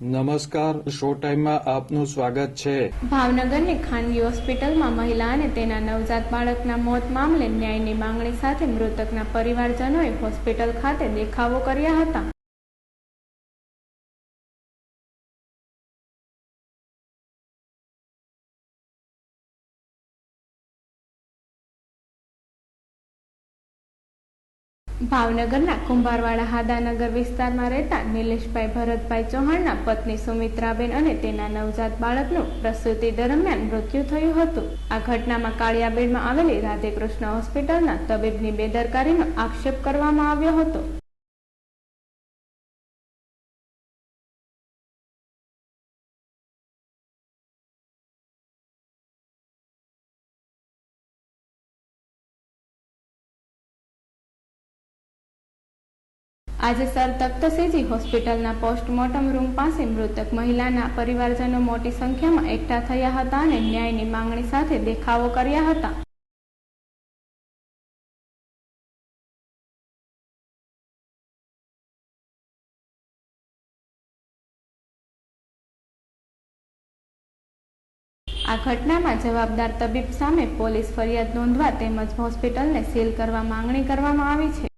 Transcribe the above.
નમસ્કાર, શો ટાઈમમાં આપનું સ્વાગત છે। ભાવનગરની ખાનગી હોસ્પિટલમાં મહિલા અને તેના નવજાત બાળકના મોત મામલે ન્યાયની માંગણી સાથે મૃતકના પરિવારજનોએ હોસ્પિટલ ખાતે દેખાવો કર્યા હતા। ભાવનગરના કુંભારવાડા હાદાનગર વિસ્તારમાં રહેતા નિલેશભાઈ ભરતભાઈ ચૌહાણના પત્ની સુમિત્રાબેન અને તેના નવજાત બાળકનું પ્રસૂતિ દરમિયાન મૃત્યુ થયું હતું। આ ઘટનામાં કાળિયાબેડમાં આવેલી રાધેકૃષ્ણ હોસ્પિટલના તબીબની બેદરકારીનો આક્ષેપ કરવામાં આવ્યો હતો। આજે સર તખ્તસિંહજી હોસ્પિટલના પોસ્ટમોર્ટમ રૂમ પાસે મૃતક મહિલાના પરિવારજનો મોટી સંખ્યામાં એકઠા થયા હતા અને ન્યાયની માંગણી સાથે દેખાવો કર્યા હતા। આ ઘટનામાં જવાબદાર તબીબ સામે પોલીસ ફરિયાદ નોંધવા તેમજ હોસ્પિટલને સીલ કરવા માંગણી કરવામાં આવી છે।